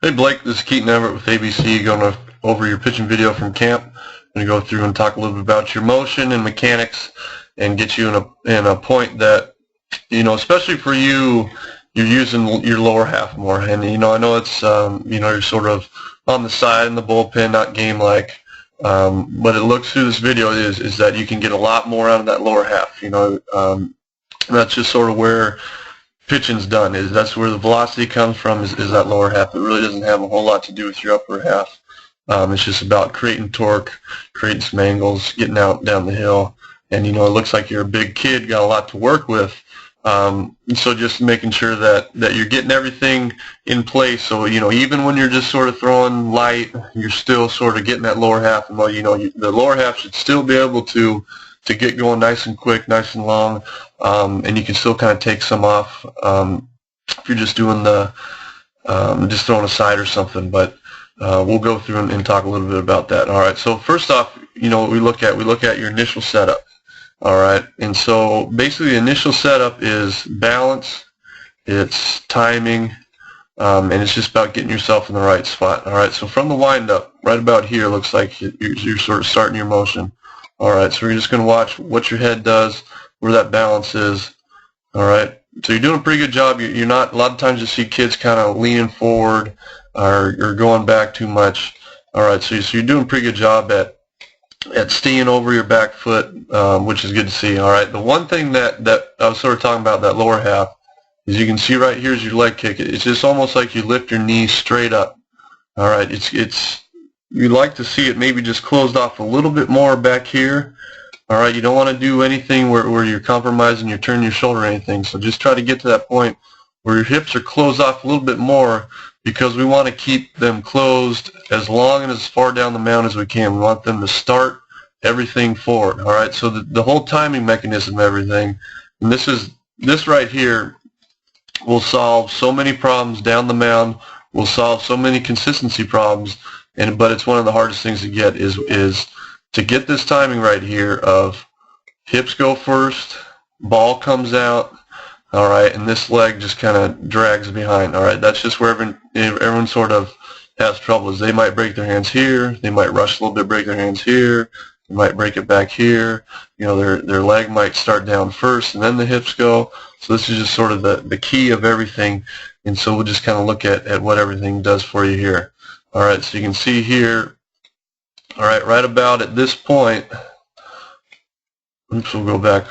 Hey Blake, this is Keaton Everett with ABC, going over your pitching video from camp. I'm going to go through and talk a little bit about your motion and mechanics and get you in a point that, especially for you, you're using your lower half more. And, I know it's, you're sort of on the side in the bullpen, not game-like. But it looks through this video is that you can get a lot more out of that lower half. That's just sort of where pitching's done. That's where the velocity comes from, is that lower half. It really doesn't have a whole lot to do with your upper half. It's just about creating torque, creating some angles, getting out down the hill. And it looks like you're a big kid, got a lot to work with. So just making sure that you're getting everything in place. So even when you're just sort of throwing light, you're still sort of getting that lower half. And the lower half should still be able to get going nice and quick, nice and long, and you can still kind of take some off if you're just doing just throwing a side or something. But we'll go through and talk a little bit about that. All right. So first off, what we look at your initial setup. All right. And so basically, the initial setup is balance, it's timing, and it's just about getting yourself in the right spot. All right. So from the windup, right about here, looks like you're sort of starting your motion. All right, so we're just going to watch what your head does, where that balance is. All right, so you're doing a pretty good job. You're not, a lot of times you see kids kind of leaning forward or going back too much. All right, so you're doing a pretty good job at staying over your back foot, which is good to see. All right, the one thing that I was sort of talking about, that lower half, is you can see right here is your leg kick. It's just almost like you lift your knee straight up. All right, you'd like to see it maybe just closed off a little bit more back here. All right, you don't want to do anything where you're compromising, you're turning your shoulder or anything. So just try to get to that point where your hips are closed off a little bit more, because we want to keep them closed as long and as far down the mound as we can. We want them to start everything forward. All right, so the whole timing mechanism, everything, and this right here will solve so many problems down the mound, will solve so many consistency problems. But it's one of the hardest things to get is to get this timing right here of hips go first, ball comes out, all right, and this leg just kind of drags behind. All right, that's just where everyone sort of has trouble. Is they might break their hands here, they might rush a little bit, break their hands here, they might break it back here. Their leg might start down first and then the hips go. So this is just sort of the key of everything. And so we'll just kind of look at what everything does for you here. All right, so you can see here, all right, right about at this point, oops, we'll go back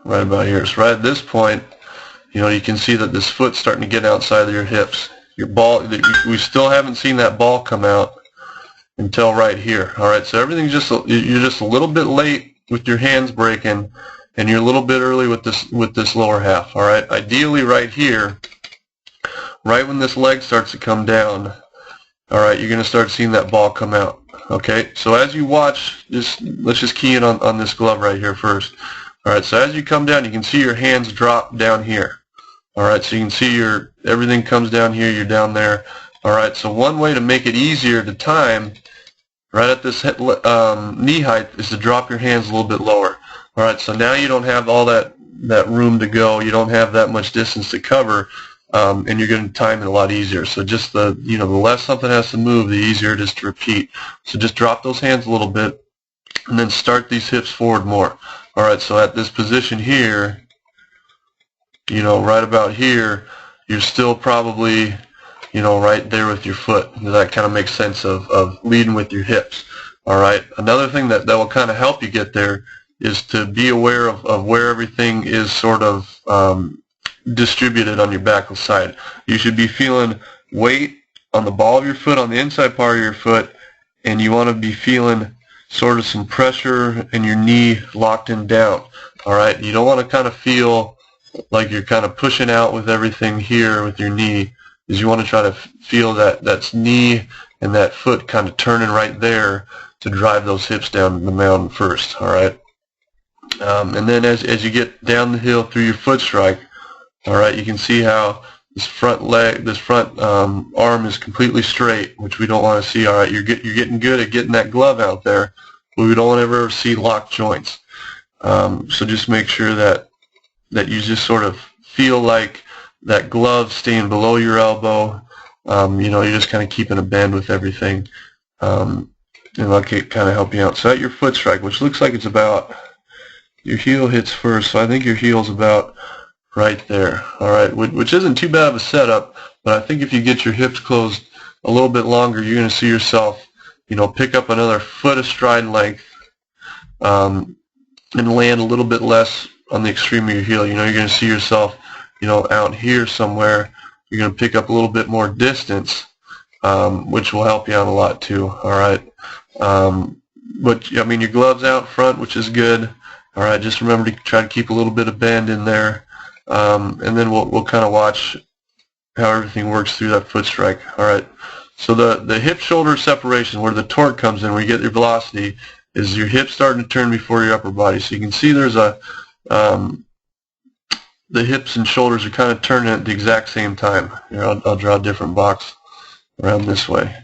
right about here. So right at this point, you can see that this foot's starting to get outside of your hips. Your ball, we still haven't seen that ball come out until right here. All right, so everything's you're just a little bit late with your hands breaking, and you're a little bit early with this lower half. All right, ideally right here, right when this leg starts to come down, all right, you're going to start seeing that ball come out. Okay, so as you watch, let's just key in on this glove right here first. All right, so as you come down, you can see your hands drop down here. All right, so you can see everything comes down here, you're down there. All right, so one way to make it easier to time right at this knee height is to drop your hands a little bit lower. All right, so now you don't have all that room to go. You don't have that much distance to cover. And you're going to time it a lot easier. So just the less something has to move, the easier it is to repeat. So just drop those hands a little bit, and then start these hips forward more. All right, so at this position here, right about here, you're still probably, right there with your foot. That kind of makes sense of leading with your hips. All right, another thing that will kind of help you get there is to be aware of where everything is sort of distributed on your back side. You should be feeling weight on the ball of your foot, on the inside part of your foot, and you want to be feeling sort of some pressure in your knee locked in down. All right, you don't want to kind of feel like you're kind of pushing out with everything here with your knee. Is you want to try to feel that's knee and that foot kind of turning right there to drive those hips down the mound first. All right, and then as you get down the hill through your foot strike, all right, you can see how this front arm is completely straight, which we don't want to see. All right, you're getting good at getting that glove out there, but we don't ever see locked joints. So just make sure that you just sort of feel like that glove staying below your elbow, You know, you're just kind of keeping a bend with everything. And I'll kind of help you out. So at your foot strike, which looks like it's about, your heel hits first, so I think your heel's about right there. All right, which isn't too bad of a setup, but I think if you get your hips closed a little bit longer, you're going to see yourself, you know, pick up another foot of stride length, and land a little bit less on the extreme of your heel. You know, you're going to see yourself, you know, out here somewhere. You're going to pick up a little bit more distance, which will help you out a lot too. All right. But I mean, your gloves out front, which is good. All right. Just remember to try to keep a little bit of bend in there, and then we'll kind of watch how everything works through that foot strike. All right. So the hip-shoulder separation, where the torque comes in, where you get your velocity, is your hip starting to turn before your upper body. So you can see there's a the hips and shoulders are kind of turning at the exact same time. Here, I'll draw a different box around this way.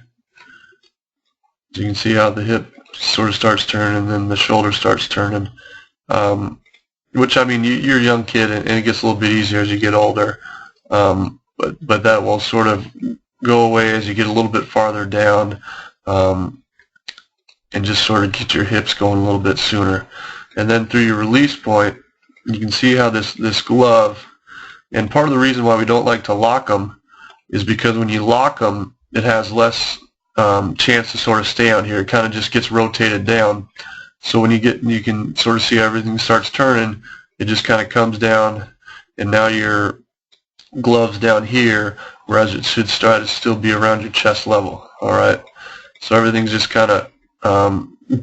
So you can see how the hip sort of starts turning, and then the shoulder starts turning. Which, I mean, you're a young kid, and it gets a little bit easier as you get older. But that will sort of go away as you get a little bit farther down, and just sort of get your hips going a little bit sooner. And then through your release point, you can see how this glove, and part of the reason why we don't like to lock them is because when you lock them, it has less chance to sort of stay out here. It kind of just gets rotated down. So when you can sort of see everything starts turning, it just kind of comes down, and now your gloves down here, whereas it should start to still be around your chest level. All right. So everything's just kind of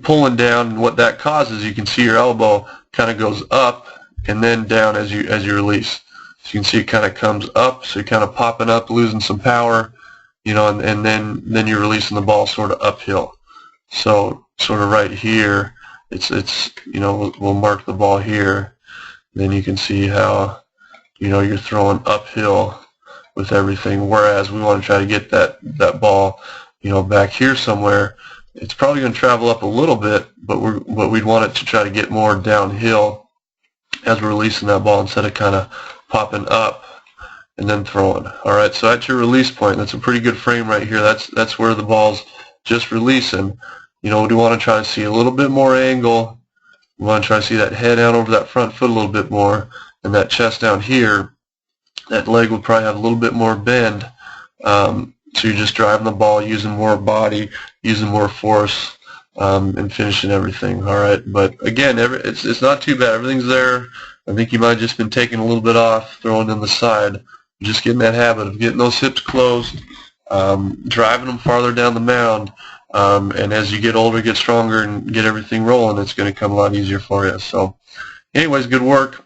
pulling down, and what that causes, you can see your elbow kind of goes up and then down as you release. So you can see it kind of comes up, so you're kind of popping up, losing some power, you know, and then you're releasing the ball sort of uphill. So sort of right here, it's you know, we'll mark the ball here. Then you can see how, you know, you're throwing uphill with everything, whereas we want to try to get that ball, you know, back here somewhere. It's probably going to travel up a little bit, but we'd want it to try to get more downhill as we're releasing that ball, instead of kind of popping up and then throwing. All right, so at your release point, that's a pretty good frame right here. That's where the ball's just releasing. You know, we want to try to see a little bit more angle. We want to try to see that head out over that front foot a little bit more, and that chest down here. That leg would probably have a little bit more bend. So you're just driving the ball, using more body, using more force, and finishing everything. All right, but again, it's not too bad. Everything's there. I think you might have just been taking a little bit off, throwing in the side. Just getting that habit of getting those hips closed, driving them farther down the mound, and as you get older, get stronger, and get everything rolling, it's going to come a lot easier for you. So anyways, good work.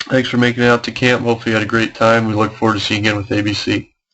Thanks for making it out to camp. Hopefully you had a great time. We look forward to seeing you again with ABC.